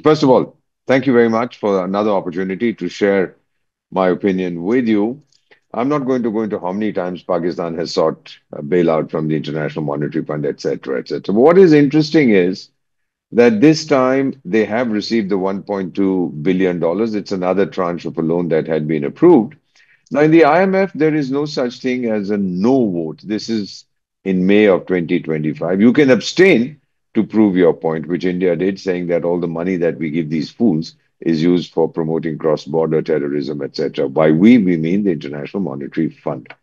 First of all, thank you very much for another opportunity to share my opinion with you. I'm not going to go into how many times Pakistan has sought a bailout from the International Monetary Fund, etc., etc. What is interesting is that this time they have received the $1.2 billion. It's another tranche of a loan that had been approved. Now, in the IMF, there is no such thing as a no vote. This is in May of 2025. You can abstain to prove your point, which India did, saying that all the money that we give these fools is used for promoting cross-border terrorism, etc. By we mean the International Monetary Fund.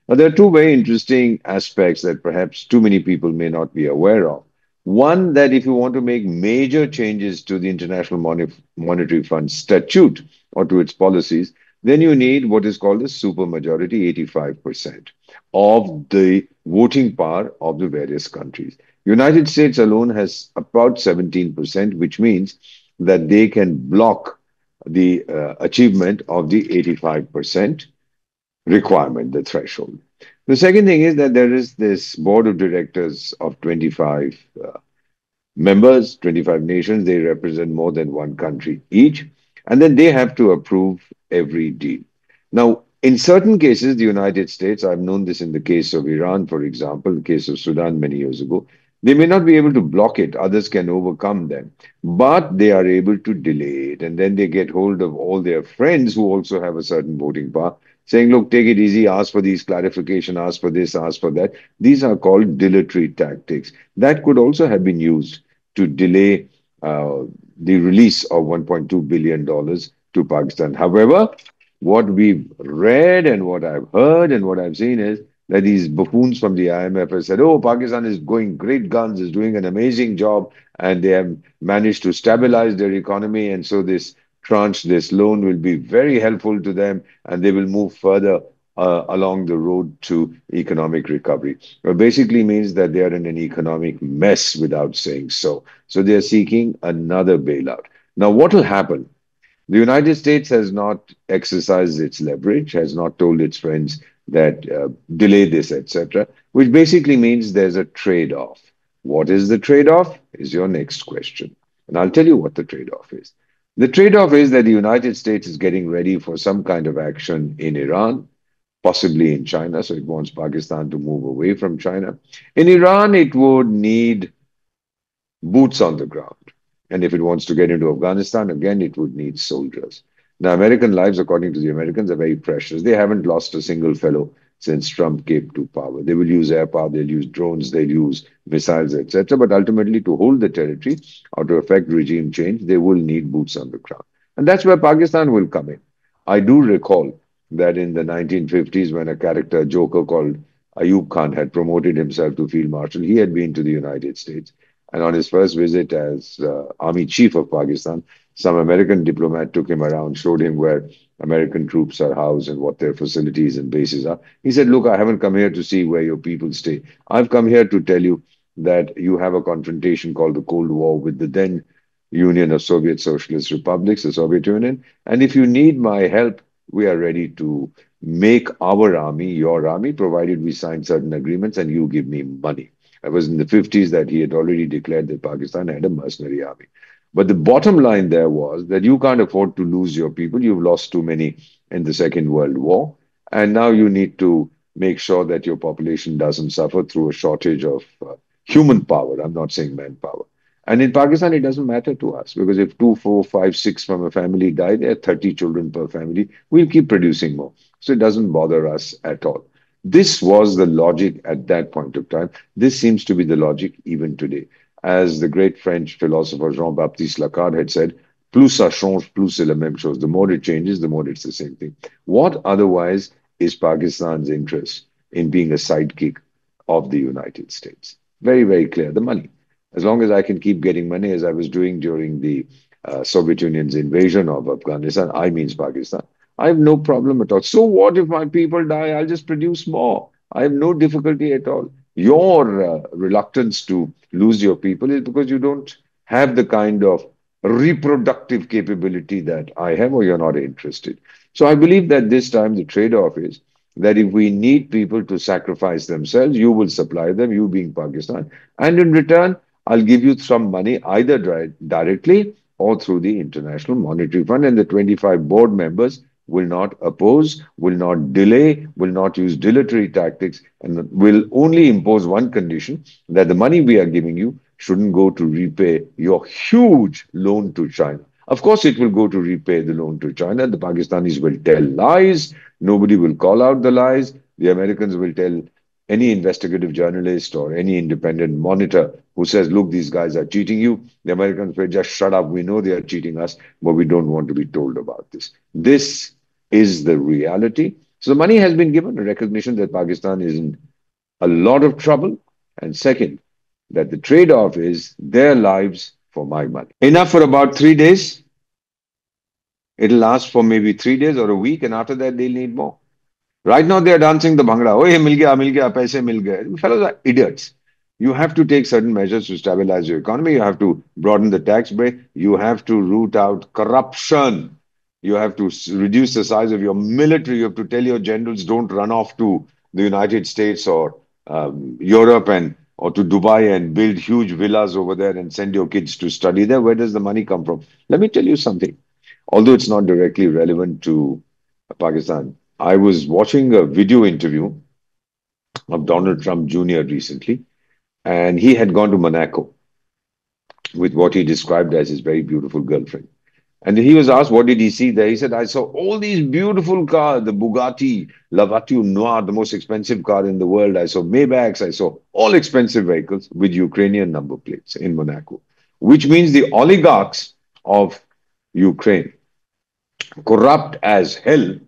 Now, there are two very interesting aspects that perhaps too many people may not be aware of. One, that if you want to make major changes to the International Monetary Fund statute or to its policies, then you need what is called a supermajority, 85% of the voting power of the various countries. United States alone has about 17%, which means that they can block the achievement of the 85% requirement, the threshold. The second thing is that there is this board of directors of 25 members, 25 nations. They represent more than one country each, and then they have to approve every deal. Now, in certain cases, the United States, I've known this in the case of Iran, for example, the case of Sudan many years ago, they may not be able to block it, others can overcome them, but they are able to delay it. And then they get hold of all their friends who also have a certain voting power, saying, look, take it easy, ask for these clarification, ask for this, ask for that. These are called dilatory tactics. That could also have been used to delay the release of $1.2 billion to Pakistan. However, what we've read and what I've heard and what I've seen is that these buffoons from the IMF have said, oh, Pakistan is going great guns, is doing an amazing job, and they have managed to stabilize their economy. And so this tranche, this loan will be very helpful to them, and they will move further along the road to economic recovery. It basically means that they are in an economic mess without saying so. So they are seeking another bailout. Now, what will happen? The United States has not exercised its leverage, has not told its friends that delay this, etc., which basically means there's a trade-off. What is the trade-off? Is your next question. And I'll tell you what the trade-off is. The trade-off is that the United States is getting ready for some kind of action in Iran, possibly in China. So it wants Pakistan to move away from China. In Iran, it would need boots on the ground. And if it wants to get into Afghanistan, again, it would need soldiers. Now, American lives, according to the Americans, are very precious. They haven't lost a single fellow since Trump came to power. They will use air power, they'll use drones, they'll use missiles, etc. But ultimately, to hold the territory or to effect regime change, they will need boots on the ground. And that's where Pakistan will come in. I do recall that in the 1950s, when a character, joker called Ayub Khan, had promoted himself to field marshal, he had been to the United States. And on his first visit as army chief of Pakistan, some American diplomat took him around, showed him where American troops are housed and what their facilities and bases are. He said, look, I haven't come here to see where your people stay. I've come here to tell you that you have a confrontation called the Cold War with the then Union of Soviet Socialist Republics, the Soviet Union. And if you need my help, we are ready to make our army your army, provided we sign certain agreements and you give me money. It was in the 50s that he had already declared that Pakistan had a mercenary army. But the bottom line there was that you can't afford to lose your people. You've lost too many in the Second World War. And now you need to make sure that your population doesn't suffer through a shortage of human power. I'm not saying manpower. And in Pakistan, it doesn't matter to us because if two, four, five, six from a family die, there are 30 children per family. We'll keep producing more. So it doesn't bother us at all. This was the logic at that point of time. This seems to be the logic even today. As the great French philosopher Jean-Baptiste Lacan had said, plus ça change, plus c'est la même chose. The more it changes, the more it's the same thing. What otherwise is Pakistan's interest in being a sidekick of the United States? Very, very clear. The money. As long as I can keep getting money, as I was doing during the Soviet Union's invasion of Afghanistan, I means Pakistan, I have no problem at all. So what if my people die? I'll just produce more. I have no difficulty at all. Your reluctance to lose your people is because you don't have the kind of reproductive capability that I have, or you're not interested. So I believe that this time the trade-off is that if we need people to sacrifice themselves, you will supply them, you being Pakistan, and in return, I'll give you some money either directly or through the International Monetary Fund. And the 25 board members will not oppose, will not delay, will not use dilatory tactics, and will only impose one condition that the money we are giving you shouldn't go to repay your huge loan to China. Of course, it will go to repay the loan to China. The Pakistanis will tell lies. Nobody will call out the lies. The Americans will tell any investigative journalist or any independent monitor who says, look, these guys are cheating you. The Americans will just shut up. We know they are cheating us, but we don't want to be told about this. This is the reality. So the money has been given, a recognition that Pakistan is in a lot of trouble. And second, that the trade off is their lives for my money. Enough for about 3 days. It'll last for maybe 3 days or a week, and after that, they'll need more. Right now, they are dancing the bhangra. Oh, ye mil gaya, paise mil gaye. Fellows are idiots. You have to take certain measures to stabilize your economy. You have to broaden the tax base. You have to root out corruption. You have to reduce the size of your military. You have to tell your generals don't run off to the United States or Europe and or to Dubai and build huge villas over there and send your kids to study there. Where does the money come from? Let me tell you something. Although it's not directly relevant to Pakistan, I was watching a video interview of Donald Trump Jr. recently, and he had gone to Monaco with what he described as his very beautiful girlfriend. And he was asked, what did he see there? He said, I saw all these beautiful cars, the Bugatti, La Voiture Noire, the most expensive car in the world. I saw Maybachs. I saw all expensive vehicles with Ukrainian number plates in Monaco, which means the oligarchs of Ukraine, corrupt as hell,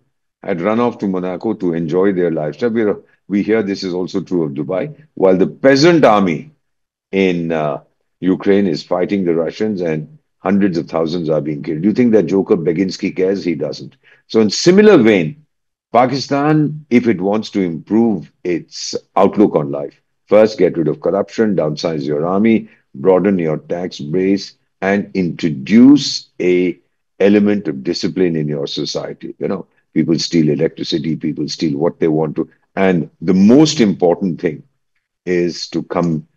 had run off to Monaco to enjoy their lifestyle. We hear this is also true of Dubai, while the peasant army in Ukraine is fighting the Russians and hundreds of thousands are being killed. Do you think that Joker Beginsky cares? He doesn't. So, in similar vein, Pakistan, if it wants to improve its outlook on life, first get rid of corruption, downsize your army, broaden your tax base, and introduce a element of discipline in your society. You know, people steal electricity, people steal what they want to. And the most important thing is to come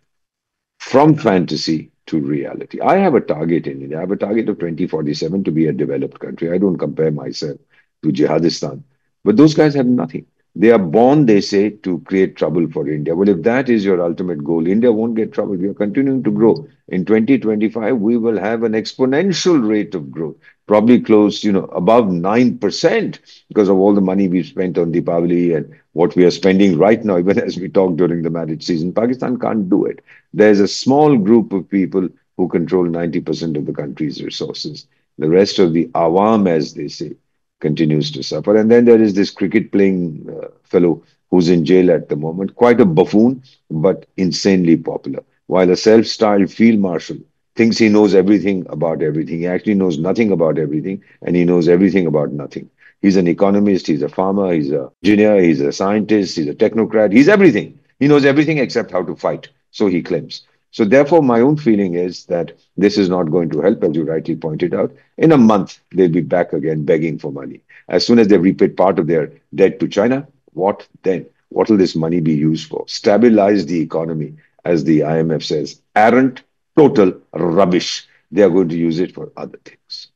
from fantasy to reality. I have a target in India. I have a target of 2047 to be a developed country. I don't compare myself to Jihadistan. But those guys have nothing. They are born, they say, to create trouble for India. Well, if that is your ultimate goal, India won't get trouble. We are continuing to grow. In 2025, we will have an exponential rate of growth, probably close, above 9% because of all the money we've spent on Deepavali and what we are spending right now, even as we talk during the marriage season. Pakistan can't do it. There's a small group of people who control 90% of the country's resources. The rest of the awam, as they say, continues to suffer. And then there is this cricket playing fellow who's in jail at the moment, quite a buffoon, but insanely popular. While a self styled field marshal thinks he knows everything about everything, he actually knows nothing about everything, and he knows everything about nothing. He's an economist, he's a farmer, he's an engineer, he's a scientist, he's a technocrat, he's everything. He knows everything except how to fight, so he claims. So, therefore, my own feeling is that this is not going to help, as you rightly pointed out. In a month, they'll be back again begging for money. As soon as they've repaid part of their debt to China, what then? What will this money be used for? Stabilize the economy, as the IMF says. Arrant, total rubbish. They are going to use it for other things.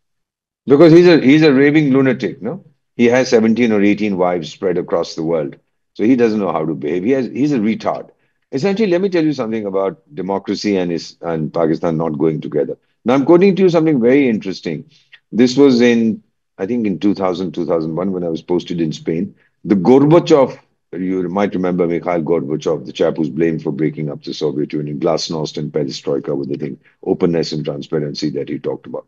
Because he's a raving lunatic, no? He has 17 or 18 wives spread across the world. So he doesn't know how to behave. He's a retard. Essentially, let me tell you something about democracy and Pakistan not going together. Now, I'm quoting to you something very interesting. This was I think in 2000, 2001, when I was posted in Spain. The Gorbachev, you might remember Mikhail Gorbachev, the chap who's blamed for breaking up the Soviet Union, glasnost and perestroika with the thing, openness and transparency that he talked about.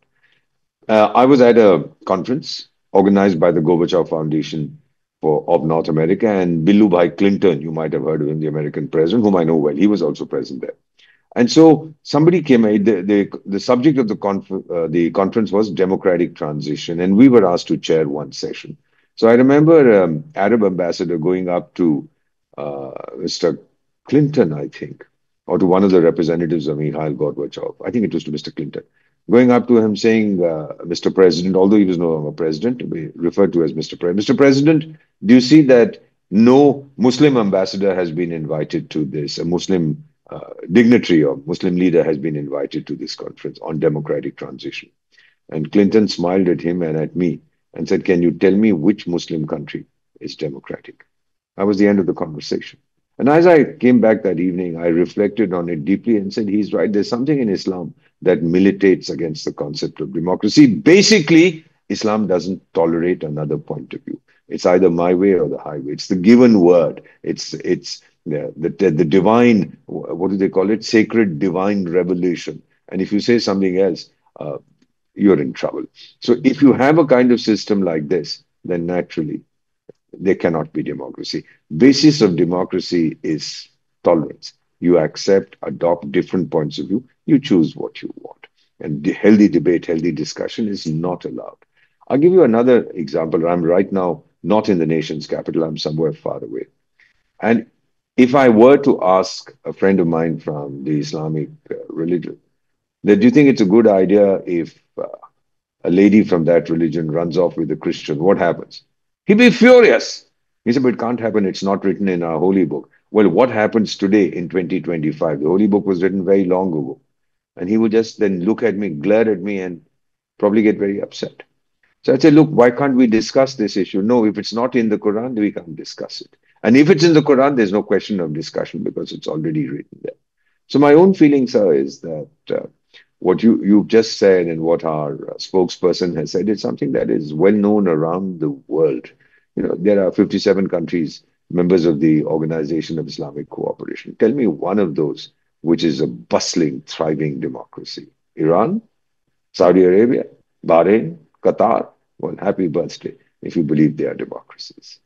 I was at a conference organized by the Gorbachev Foundation of North America, and Billu Bhai Clinton, you might have heard of him, the American president, whom I know well. He was also present there. And so somebody came. The subject of the conference was democratic transition, and we were asked to chair one session. So I remember Arab ambassador going up to Mr. Clinton, I think, or to one of the representatives of Mikhail Gorbachev. I think it was to Mr. Clinton, going up to him saying, Mr. President, although he was no longer president, we referred to as Mr. President. Mr. President, do you see that no Muslim ambassador has been invited to this? A Muslim dignitary or Muslim leader has been invited to this conference on democratic transition. And Clinton smiled at him and at me and said, "Can you tell me which Muslim country is democratic?" That was the end of the conversation. And as I came back that evening, I reflected on it deeply and said, he's right. There's something in Islam that militates against the concept of democracy. Basically, Islam doesn't tolerate another point of view. It's either my way or the highway. It's the given word. It's the divine, what do they call it? Sacred divine revelation. And if you say something else, uh, you're in trouble. So if you have a kind of system like this, then naturally there cannot be democracy. Basis of democracy is tolerance. You accept, adopt different points of view. You choose what you want. And the healthy debate, healthy discussion is not allowed. I'll give you another example. I'm right now not in the nation's capital. I'm somewhere far away. And if I were to ask a friend of mine from the Islamic religion, that do you think it's a good idea if a lady from that religion runs off with a Christian, what happens? He'd be furious. He said, but it can't happen. It's not written in our holy book. Well, what happens today in 2025? The holy book was written very long ago. And he would just then look at me, glare at me, and probably get very upset. So I said, look, why can't we discuss this issue? No, if it's not in the Quran, we can't discuss it. And if it's in the Quran, there's no question of discussion because it's already written there. So my own feelings are is that what you've just said and what our spokesperson has said is something that is well known around the world. You know, there are 57 countries members of the Organization of Islamic Cooperation. Tell me one of those which is a bustling, thriving democracy. Iran, Saudi Arabia, Bahrain, Qatar. Well, happy birthday if you believe they are democracies.